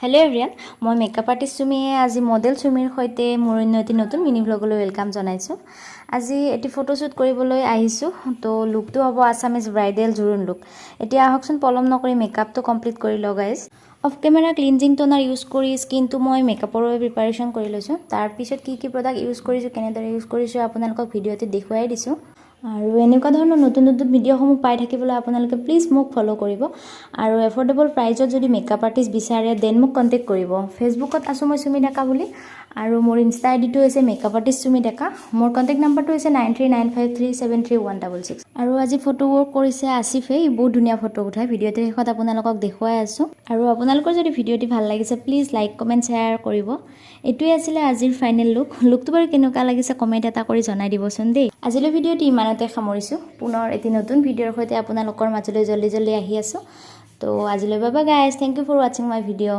Hello everyone मैं makeup artist सुमिये आज model सुमिर सहित मोर नतुन मिनी ब्लगলৈ वेलकाम जनाइছোঁ। आज एटी फोटोशूट কৰিবলৈ আহিছোঁ तो लुकটো হ'ব आसामीज ब्राइडल जुरुन लुक। এতিয়া আহকচোন পলম নকৰি মেকআপটো কমপ্লিট কৰি লও guys. Of camera cleansing toner use কৰি স্কিনটো মই মেকআপৰ বাবে প্ৰিপাৰেচন কৰি লৈছোঁ। তাৰ পিছত কি প্ৰডাক্ট ইউজ কৰিছোঁ কেনেদৰে ইউজ কৰিছোঁ আপোনালোকক ভিডিঅ'তে দেখুৱাই দিছোঁ। আৰু এনেকুৱা ধৰণৰ নতুন নতুন ভিডিঅ'সমূহ পাই থাকিবলৈ আপোনালোকে প্লিজ মোক ফলো কৰিব আৰু এফৰ্ডেবল প্ৰাইজত যদি মেকআপ আৰ্টিষ্ট বিচাৰে দেন মোক কন্টেক্ট কৰিব। ফেসবুকত আছো মই সুমি ডেকা বুলি আৰু মোৰ ইনষ্টা আইডিটো হৈছে মেকআপ আৰ্টিষ্ট সুমি ডেকা। মোৰ কন্টেক্ট নাম্বাৰটো হৈছে 9395373166 আৰু আজি ফটো ৱৰ্ক কৰিছে আসিফে। বহুত ধুনীয়া ফটো উঠাই ভিডিঅ'তে শেষত আপোনালোকক দেখুৱাই আছো। আৰু আপোনালোকৰ যদি ভিডিঅ'টি ভাল লাগিছে প্লিজ লাইক কমেন্ট শেয়াৰ কৰিব। এটোই আছিল আজিৰ ফাইনেল লুকটো বাৰু কেনেকুৱা লাগিছে কমেন্ট এটা কৰি জনাই দিবচোন দেই। আজিলৈ ভিডিঅ'টি ইমানতে সামৰিছো। পুনৰ এটি নতুন ভিডিঅ'ৰ সৈতে আপোনালোকৰ মাজলৈ জল্দি আহি আছো। তো আজিলৈ bye bye guys, thank you for watching my video'.